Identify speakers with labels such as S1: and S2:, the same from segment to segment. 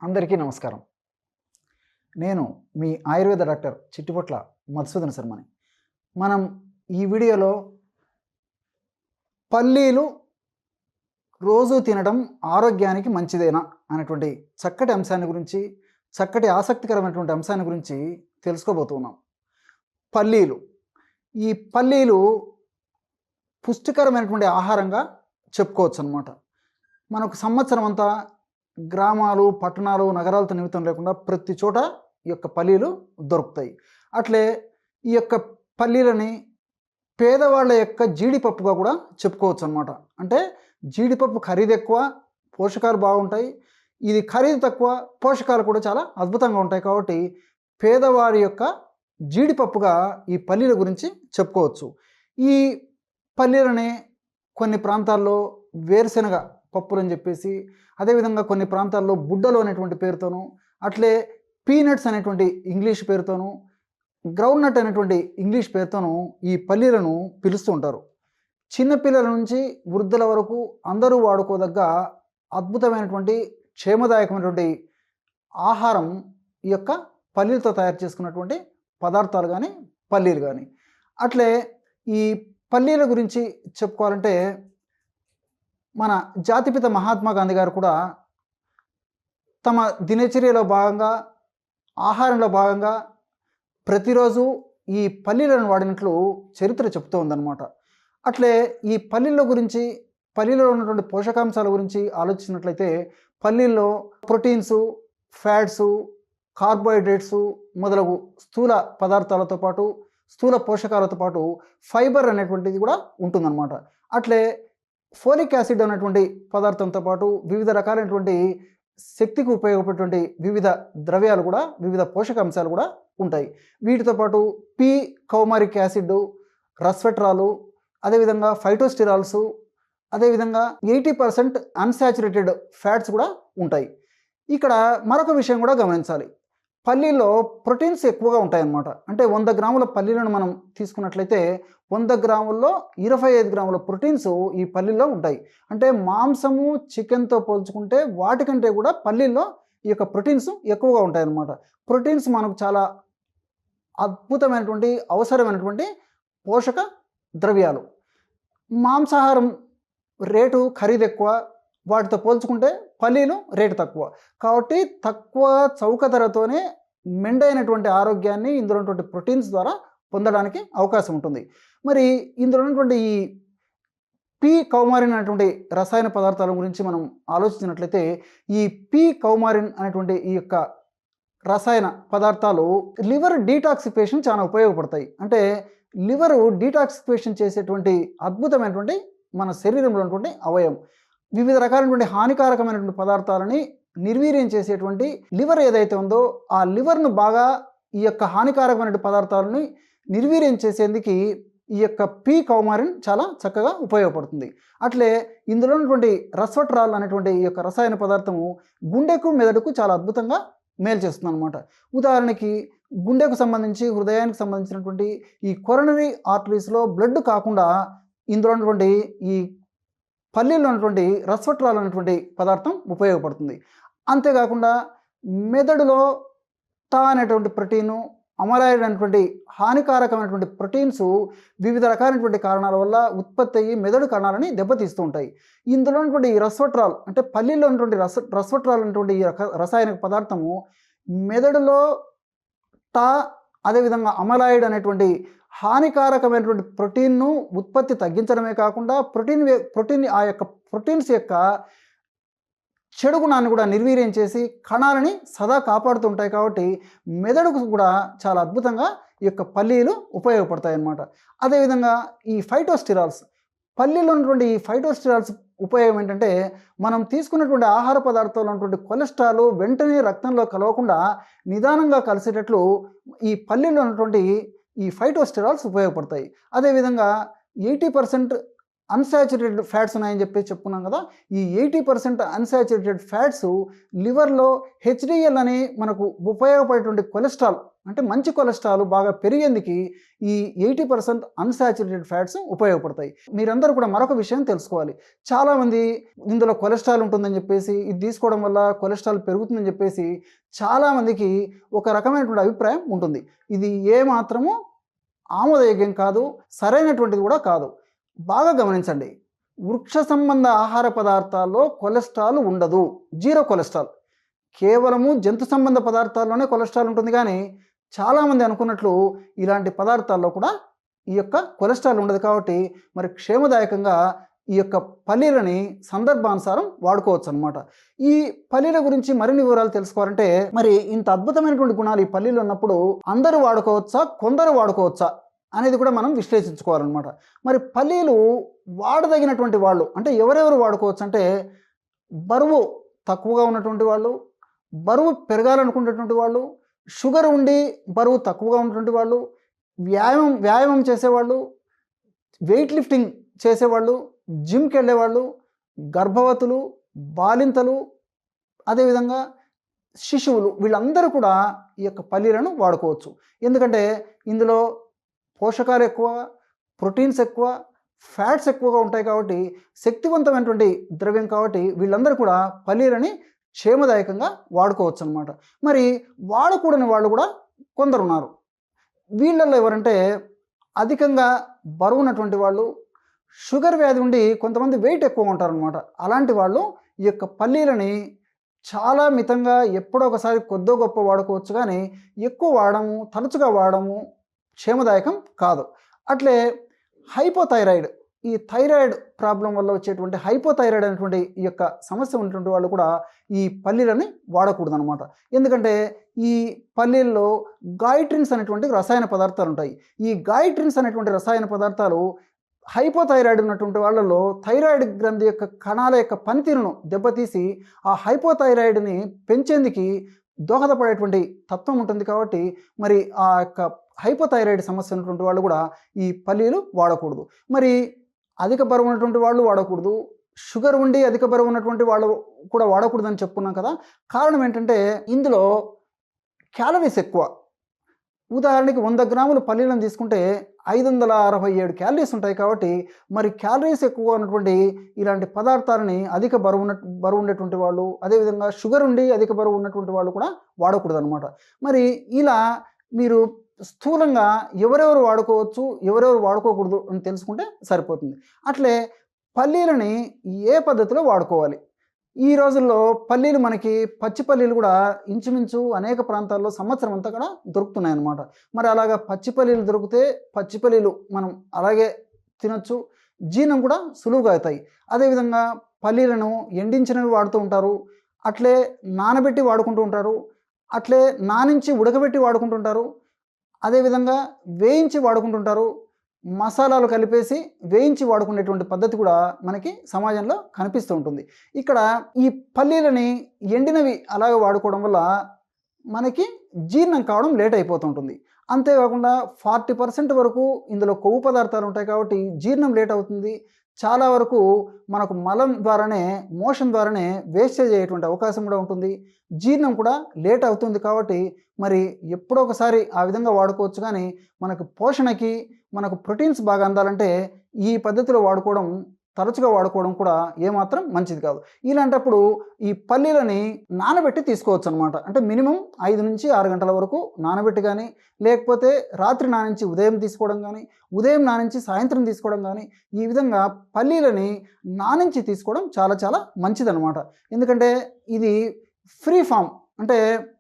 S1: అందరికీ నమస్కారం. నేను మీ ఆయుర్వేద డాక్టర్ చిట్టిపొట్ల మధుసూదన శర్మని. మనం ఈ వీడియోలో పల్లీలు రోజు తినడం ఆరోగ్యానికి మంచిదేనా అనేటువంటి చక్కటి అంశాన్ని గురించి, చక్కటి ఆసక్తికరమైనటువంటి అంశాన్ని గురించి తెలుసుకోబోతున్నాం. పల్లీలు, ఈ పల్లీలు పుష్టికరమైనటువంటి ఆహారంగా చెప్పుకోవచ్చు అన్నమాట. మనకు సంవత్సరం అంతా గ్రామాలు, పట్టణాలు, నగరాలతో నిమిత్తం లేకుండా ప్రతి చోట ఈ యొక్క పల్లీలు దొరుకుతాయి. అట్లే ఈ యొక్క పల్లీలని పేదవాళ్ళ యొక్క జీడిపప్పుగా కూడా చెప్పుకోవచ్చు అన్నమాట. అంటే జీడిపప్పు ఖరీదు ఎక్కువ, పోషకాలు బాగుంటాయి. ఇది ఖరీదు తక్కువ, పోషకాలు కూడా చాలా అద్భుతంగా ఉంటాయి. కాబట్టి పేదవారి యొక్క జీడిపప్పుగా ఈ పల్లీల గురించి చెప్పుకోవచ్చు. ఈ పల్లీలని కొన్ని ప్రాంతాల్లో వేరుశెనగ పప్పులని చెప్పేసి, అదేవిధంగా కొన్ని ప్రాంతాల్లో బుడ్డలు అనేటువంటి పేరుతోనూ, అట్లే పీనట్స్ అనేటువంటి ఇంగ్లీష్ పేరుతోనూ, గ్రౌండ్ నట్ అనేటువంటి ఇంగ్లీష్ పేరుతోనూ ఈ పల్లీలను పిలుస్తూ ఉంటారు. చిన్నపిల్లల నుంచి వృద్ధుల వరకు అందరూ వాడుకోదగ్గ అద్భుతమైనటువంటి క్షేమదాయకమైనటువంటి ఆహారం ఈ యొక్క పల్లీలతో తయారు చేసుకున్నటువంటి పదార్థాలు కానీ పల్లీలు కానీ. అట్లే ఈ పల్లీల గురించి చెప్పుకోవాలంటే మన జాతిపిత మహాత్మా గాంధీ గారు కూడా తమ దినచర్యలో భాగంగా, ఆహారంలో భాగంగా ప్రతిరోజు ఈ పల్లీలను వాడినట్లు చరిత్ర చెప్తూ ఉందన్నమాట. అట్లే ఈ పల్లీల గురించి, పల్లీలో ఉన్నటువంటి పోషకాంశాల గురించి ఆలోచించినట్లయితే పల్లీల్లో ప్రోటీన్స్, ఫ్యాట్స్, కార్బోహైడ్రేట్స్ మొదలగు స్థూల పదార్థాలతో పాటు, స్థూల పోషకాలతో పాటు ఫైబర్ అనేటువంటిది కూడా ఉంటుందన్నమాట. అట్లే ఫోలిక్ యాసిడ్ అనేటువంటి పదార్థంతో పాటు వివిధ రకాలైనటువంటి శక్తికి ఉపయోగపడేటువంటి వివిధ ద్రవ్యాలు కూడా, వివిధ పోషకాంశాలు కూడా ఉంటాయి. వీటితో పాటు పి కౌమారిక్ యాసిడ్, రస్వెట్రాలు, అదేవిధంగా ఫైటోస్టిరాల్స్, అదేవిధంగా 80% అన్సాచురేటెడ్ ఫ్యాట్స్ కూడా ఉంటాయి. ఇక్కడ మరొక విషయం కూడా గమనించాలి. పల్లీల్లో ప్రోటీన్స్ ఎక్కువగా ఉంటాయన్నమాట. అంటే 100 గ్రాముల పల్లీలను మనం తీసుకున్నట్లయితే 100 గ్రాముల్లో 25 గ్రాముల ప్రోటీన్స్ ఈ పల్లీల్లో ఉంటాయి. అంటే మాంసము, చికెన్తో పోల్చుకుంటే వాటికంటే కూడా పల్లీల్లో ఈ యొక్క ప్రోటీన్స్ ఎక్కువగా ఉంటాయన్నమాట. ప్రోటీన్స్ మనకు చాలా అద్భుతమైనటువంటి, అవసరమైనటువంటి పోషక ద్రవ్యాలు. మాంసాహారం రేటు ఖరీదు ఎక్కువ, వాటితో పోల్చుకుంటే పల్లీలు రేటు తక్కువ. కాబట్టి తక్కువ చౌక ధరతోనే మెండైనటువంటి ఆరోగ్యాన్ని ఇందులో ఉన్నటువంటి ప్రోటీన్స్ ద్వారా పొందడానికి అవకాశం ఉంటుంది. మరి ఇందులో ఉన్నటువంటి ఈ పి కౌమారిన్ అనేటువంటి రసాయన పదార్థాల గురించి మనం ఆలోచించినట్లయితే, ఈ పి కౌమారిన్ అనేటువంటి ఈ యొక్క రసాయన పదార్థాలు లివర్ డీటాక్సిఫికేషన్ చాలా ఉపయోగపడతాయి. అంటే లివరు డీటాక్సిఫికేషన్ చేసేటువంటి అద్భుతమైనటువంటి మన శరీరంలో ఉన్నటువంటి అవయవం. వివిధ రకాలైనటువంటి హానికారకమైనటువంటి పదార్థాలని నిర్వీర్యం చేసేటువంటి లివర్ ఏదైతే ఉందో, ఆ లివర్ను బాగా ఈ యొక్క హానికారకమైన పదార్థాలని నిర్వీర్యం చేసేందుకు ఈ యొక్క పి కౌమారిన్ చాలా చక్కగా ఉపయోగపడుతుంది. అట్లే ఇందులో ఉన్నటువంటి రస్వట్రాల్ అనేటువంటి ఈ యొక్క రసాయన పదార్థము గుండెకు, మెదడుకు చాలా అద్భుతంగా మేలు చేస్తుంది అనమాట. ఉదాహరణకి గుండెకు సంబంధించి, హృదయానికి సంబంధించినటువంటి ఈ కొరనరీ ఆర్టరీస్లో బ్లడ్ కాకుండా ఇందులో ఉన్నటువంటి ఈ పల్లీలో ఉన్నటువంటి రస్వట్రాల్ అనేటువంటి పదార్థం ఉపయోగపడుతుంది. అంతేకాకుండా మెదడులో టా అనేటువంటి ప్రోటీను, అమలాయిడ్ అనేటువంటి హానికారకమైనటువంటి ప్రోటీన్స్ వివిధ రకాలైనటువంటి కారణాల వల్ల ఉత్పత్తి అయ్యి మెదడు కణాలని దెబ్బతీస్తూ ఉంటాయి. ఇందులో ఉన్నటువంటి ఈ రస్వట్రాల్, అంటే పల్లీలో ఉన్నటువంటి రస్వట్రాల్ అనేటువంటి ఈ రసాయనిక పదార్థము మెదడులో టా, అదేవిధంగా అమలాయిడ్ అనేటువంటి హానికారకమైనటువంటి ప్రోటీన్ను ఉత్పత్తి తగ్గించడమే కాకుండా ప్రోటీన్ ఆ యొక్క ప్రోటీన్స్ యొక్క చెడు గుణాన్ని కూడా నిర్వీర్యం చేసి కణాలని సదా కాపాడుతుంటాయి. కాబట్టి మెదడుకు కూడా చాలా అద్భుతంగా ఈ యొక్క పల్లీలు ఉపయోగపడతాయి అన్నమాట. అదేవిధంగా ఈ ఫైటోస్టిరాల్స్, పల్లీలో ఉన్నటువంటి ఈ ఫైటోస్టిరాల్స్ ఉపయోగం ఏంటంటే, మనం తీసుకున్నటువంటి ఆహార పదార్థాల్లో ఉన్నటువంటి కొలెస్ట్రాల్ వెంటనే రక్తంలో కలవకుండా నిదానంగా కలిసేటట్లు ఈ పల్లీలో ఉన్నటువంటి ఈ ఫైటోస్టిరాల్స్ ఉపయోగపడతాయి. అదేవిధంగా 80% అన్సాచురేటెడ్ ఫ్యాట్స్ ఉన్నాయని చెప్పుకున్నాం కదా. ఈ 80% అన్సాచురేటెడ్ ఫ్యాట్స్ లివర్లో హెచ్డిఎల్ అని మనకు ఉపయోగపడేటువంటి కొలెస్ట్రాల్, అంటే మంచి కొలెస్ట్రాల్ బాగా పెరిగేందుకు ఈ 80% అన్సాచురేటెడ్ ఫ్యాట్స్ ఉపయోగపడతాయి. మీరందరూ కూడా మరొక విషయం తెలుసుకోవాలి. చాలామంది ఇందులో కొలెస్ట్రాల్ ఉంటుందని చెప్పేసి, ఇది తీసుకోవడం వల్ల కొలెస్ట్రాల్ పెరుగుతుందని చెప్పేసి చాలామందికి ఒక రకమైనటువంటి అభిప్రాయం ఉంటుంది. ఇది ఏమాత్రము ఆమోదయోగ్యం కాదు, సరైనటువంటిది కూడా కాదు. బాగా గమనించండి, వృక్ష సంబంధ ఆహార పదార్థాల్లో కొలెస్ట్రాల్ ఉండదు, జీరో కొలెస్ట్రాల్. కేవలము జంతు సంబంధ పదార్థాల్లోనే కొలెస్ట్రాల్ ఉంటుంది, కానీ చాలామంది అనుకున్నట్లు ఇలాంటి పదార్థాల్లో కూడా ఈ యొక్క కొలెస్ట్రాల్ ఉండదు. కాబట్టి మరి క్షేమదాయకంగా ఈ యొక్క పల్లీలని సందర్భానుసారం వాడుకోవచ్చు అనమాట. ఈ పల్లీల గురించి మరిన్ని వివరాలు తెలుసుకోవాలంటే, మరి ఇంత అద్భుతమైనటువంటి గుణాలు ఈ పల్లీలు ఉన్నప్పుడు అందరూ వాడుకోవచ్చా, కొందరు వాడుకోవచ్చా అనేది కూడా మనం విశ్లేషించుకోవాలన్నమాట. మరి పల్లీలు వాడదగినటువంటి వాళ్ళు అంటే ఎవరెవరు వాడుకోవచ్చు అంటే, బరువు తక్కువగా ఉన్నటువంటి వాళ్ళు, బరువు పెరగాలనుకునేటువంటి వాళ్ళు, షుగర్ ఉండి బరువు తక్కువగా ఉన్నటువంటి వాళ్ళు, వ్యాయామం చేసేవాళ్ళు, వెయిట్ లిఫ్టింగ్ చేసేవాళ్ళు, జిమ్కి వెళ్ళేవాళ్ళు, గర్భవతులు, బాలింతలు, అదేవిధంగా శిశువులు, వీళ్ళందరూ కూడా ఈ యొక్క పల్లీలను వాడుకోవచ్చు. ఎందుకంటే ఇందులో పోషకాలు ఎక్కువ, ప్రోటీన్స్ ఎక్కువ, ఫ్యాట్స్ ఎక్కువగా ఉంటాయి. కాబట్టి శక్తివంతమైనటువంటి ద్రవ్యం కాబట్టి వీళ్ళందరూ కూడా పల్లీలని క్షేమదాయకంగా వాడుకోవచ్చు అన్నమాట. మరి వాడకూడని వాళ్ళు కూడా కొందరు ఉన్నారు. వీళ్ళల్లో ఎవరంటే, అధికంగా బరువు ఉన్నటువంటి వాళ్ళు, షుగర్ వ్యాధి ఉండి కొంతమంది వెయిట్ ఎక్కువ ఉంటారనమాట. అలాంటి వాళ్ళు ఈ యొక్క పల్లీలని చాలా మితంగా ఎప్పుడో ఒకసారి కొద్దో గొప్ప వాడుకోవచ్చు, కానీ ఎక్కువ వాడము, తరచుగా వాడము క్షేమదాయకం కాదు. అట్లే హైపోథైరాయిడ్, ఈ థైరాయిడ్ ప్రాబ్లం వల్ల వచ్చేటువంటి హైపోథైరాయిడ్ అనేటువంటి ఈ యొక్క సమస్య ఉన్నటువంటి వాళ్ళు కూడా ఈ పల్లీలని వాడకూడదు అనమాట. ఎందుకంటే ఈ పల్లీల్లో గాయిట్రిన్స్ అనేటువంటి రసాయన పదార్థాలు ఉంటాయి. ఈ గాయిట్రిన్స్ అనేటువంటి రసాయన పదార్థాలు హైపోథైరాయిడ్ ఉన్నటువంటి వాళ్ళలో థైరాయిడ్ గ్రంథి యొక్క కణాల యొక్క పనితీరును దెబ్బతీసి ఆ హైపోథైరాయిడ్ని పెంచేందుకు దోహదపడేటువంటి తత్వం ఉంటుంది. కాబట్టి మరి ఆ యొక్క హైపోథైరాయిడ్ సమస్య ఉన్నటువంటి వాళ్ళు కూడా ఈ పల్లీలు వాడకూడదు. మరి అధిక బరువు ఉన్నటువంటి వాళ్ళు వాడకూడదు, షుగర్ ఉండి అధిక బరువు ఉన్నటువంటి వాళ్ళు కూడా వాడకూడదని చెప్పుకున్నాం కదా. కారణం ఏంటంటే ఇందులో క్యాలరీస్ ఎక్కువ. ఉదాహరణకి 100 గ్రాములు పల్లీలను తీసుకుంటే 567 క్యాలరీస్ ఉంటాయి. కాబట్టి మరి క్యాలరీస్ ఎక్కువ ఉన్నటువంటి ఇలాంటి పదార్థాలని అధిక బరువు ఉండేటువంటి వాళ్ళు, అదేవిధంగా షుగర్ ఉండి అధిక బరువు ఉన్నటువంటి వాళ్ళు కూడా వాడకూడదు అనమాట. మరి ఇలా మీరు స్థూలంగా ఎవరెవరు వాడుకోవచ్చు, ఎవరెవరు వాడుకోకూడదు అని తెలుసుకుంటే సరిపోతుంది. అట్లే పల్లీలని ఏ పద్ధతిలో వాడుకోవాలి. ఈ రోజుల్లో పల్లీలు మనకి పచ్చి పల్లీలు కూడా ఇంచుమించు అనేక ప్రాంతాల్లో సంవత్సరం అంతా కూడా దొరుకుతున్నాయి అన్నమాట. మరి అలాగా పచ్చి పల్లీలు దొరికితే పచ్చి పల్లీలు మనం అలాగే తినొచ్చు, జీర్ణం కూడా సులువుగా అవుతాయి. అదేవిధంగా పల్లీలను ఎండించినవి వాడుతూ ఉంటారు, అట్లే నానబెట్టి వాడుకుంటూ ఉంటారు, అట్లే నానించి ఉడకబెట్టి వాడుకుంటుంటారు, అదేవిధంగా వేయించి వాడుకుంటుంటారు, మసాలాలు కలిపేసి వేయించి వాడుకునేటువంటి పద్ధతి కూడా మనకి సమాజంలో కనిపిస్తూ ఉంటుంది. ఇక్కడ ఈ పల్లీలని ఎండినవి అలాగే వాడుకోవడం వల్ల మనకి జీర్ణం కావడం లేట్ అయిపోతుంటుంది. అంతేకాకుండా 40% వరకు ఇందులో కొవ్వు పదార్థాలు ఉంటాయి. కాబట్టి జీర్ణం లేట్ అవుతుంది. చాలా వరకు మనకు మలం ద్వారానే, మోషన్ ద్వారానే వేస్టేజ్ అయ్యేటువంటి అవకాశం కూడా ఉంటుంది. జీర్ణం కూడా లేట్ అవుతుంది. కాబట్టి మరి ఎప్పుడో ఒకసారి ఆ విధంగా వాడుకోవచ్చు, కానీ మనకు పోషణకి, మనకు ప్రోటీన్స్ బాగా అందాలంటే ఈ పద్ధతిలో వాడుకోవడం, తరచుగా వాడుకోవడం కూడా ఏమాత్రం మంచిది కాదు. ఇలాంటప్పుడు ఈ పల్లీలని నానబెట్టి తీసుకోవచ్చు అనమాట. అంటే మినిమం 5 నుంచి 6 గంటల వరకు నానబెట్టి కానీ, లేకపోతే రాత్రి నానించి ఉదయం తీసుకోవడం కానీ, ఉదయం నానించి సాయంత్రం తీసుకోవడం కానీ, ఈ విధంగా పల్లీలని నానించి తీసుకోవడం చాలా చాలా మంచిదన్నమాట. ఎందుకంటే ఇది ఫ్రీ ఫామ్, అంటే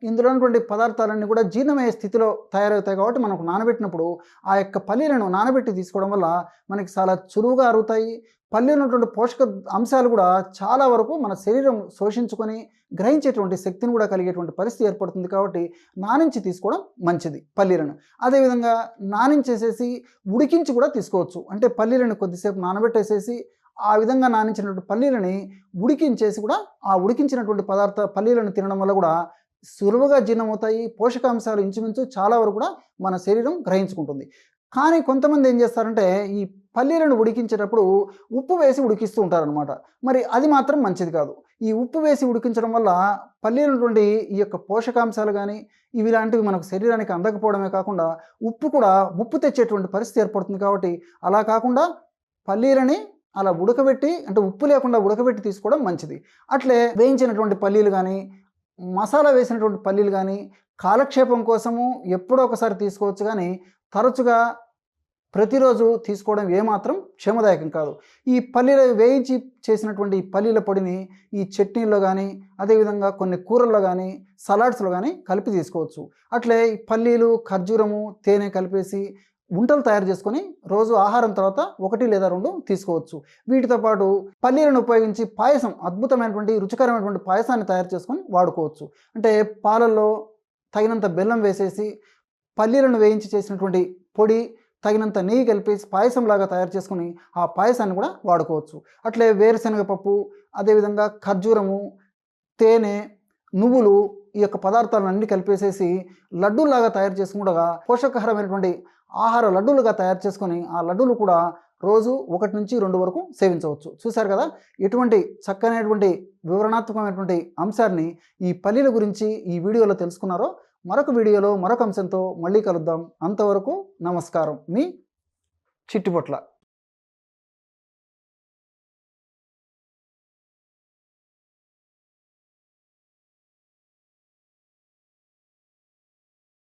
S1: ఇందులో ఉన్నటువంటి పదార్థాలన్నీ కూడా జీర్ణమయ్యే స్థితిలో తయారవుతాయి. కాబట్టి మనకు నానబెట్టినప్పుడు ఆ యొక్క పల్లీలను నానబెట్టి తీసుకోవడం వల్ల మనకి చాలా చురువుగా అరుగుతాయి. పల్లీలో ఉన్నటువంటి పోషక అంశాలు కూడా చాలా వరకు మన శరీరం శోషించుకొని గ్రహించేటువంటి శక్తిని కూడా కలిగేటువంటి పరిస్థితి ఏర్పడుతుంది. కాబట్టి నానించి తీసుకోవడం మంచిది పల్లీలను. అదేవిధంగా నానించేసేసి ఉడికించి కూడా తీసుకోవచ్చు. అంటే పల్లీలను కొద్దిసేపు నానబెట్టేసేసి ఆ విధంగా నానించినటువంటి పల్లీలని ఉడికించేసి కూడా ఆ ఉడికించినటువంటి పల్లీలను తినడం వల్ల కూడా సులువుగా జీర్ణమవుతాయి. పోషకాంశాలు ఇంచుమించు చాలా వరకు కూడా మన శరీరం గ్రహించుకుంటుంది. కానీ కొంతమంది ఏం చేస్తారంటే ఈ పల్లీలను ఉడికించేటప్పుడు ఉప్పు వేసి ఉడికిస్తూ ఉంటారనమాట. మరి అది మాత్రం మంచిది కాదు. ఈ ఉప్పు వేసి ఉడికించడం వల్ల పల్లీల నుండి ఈ యొక్క పోషకాంశాలు కానీ ఇవి లాంటివి మనకు శరీరానికి అందకపోవడమే కాకుండా ఉప్పు కూడా ముప్పు తెచ్చేటువంటి పరిస్థితి ఏర్పడుతుంది. కాబట్టి అలా కాకుండా పల్లీలని అలా ఉడకబెట్టి, అంటే ఉప్పు లేకుండా ఉడకబెట్టి తీసుకోవడం మంచిది. అట్లే వేయించినటువంటి పల్లీలు కానీ, మసాలా వేసినటువంటి పల్లీలు కానీ కాలక్షేపం కోసము ఎప్పుడో ఒకసారి తీసుకోవచ్చు, కానీ తరచుగా ప్రతిరోజు తీసుకోవడం ఏమాత్రం క్షేమదాయకం కాదు. ఈ పల్లీలు వేయించి చేసినటువంటి ఈ పల్లీల పొడిని ఈ చట్నీల్లో కానీ, అదేవిధంగా కొన్ని కూరల్లో కానీ, సలాడ్స్లో కానీ కలిపి తీసుకోవచ్చు. అట్లే ఈ పల్లీలు, ఖర్జూరము, తేనె కలిపేసి ఉంటలు తయారు చేసుకొని రోజు ఆహారం తర్వాత 1 లేదా 2 తీసుకోవచ్చు. వీటితో పాటు పల్లీలను ఉపయోగించి పాయసం, అద్భుతమైనటువంటి రుచికరమైనటువంటి పాయసాన్ని తయారు చేసుకొని వాడుకోవచ్చు. అంటే పాలల్లో తగినంత బెల్లం వేసేసి పల్లీలను వేయించి చేసినటువంటి పొడి, తగినంత నెయ్యి కలిపేసి పాయసంలాగా తయారు చేసుకుని ఆ పాయసాన్ని కూడా వాడుకోవచ్చు. అట్లే వేరుశనగ పప్పు, అదేవిధంగా ఖర్జూరము, తేనె, నువ్వులు, ఈ యొక్క పదార్థాలన్నీ కలిపేసేసి లడ్డూలాగా తయారు చేసుకుంటగా పోషకాహారమైనటువంటి ఆహార లడ్డూలుగా తయారు చేసుకొని ఆ లడ్డూలు కూడా రోజు 1 నుంచి 2 వరకు సేవించవచ్చు. చూశారు కదా, ఎటువంటి చక్కనైనటువంటి వివరణాత్మకమైనటువంటి అంశాన్ని ఈ పల్లీల గురించి ఈ వీడియోలో తెలుసుకున్నారో. మరొక వీడియోలో మరొక అంశంతో మళ్ళీ కలుద్దాం. అంతవరకు నమస్కారం. మీ చిట్టిపొట్ల.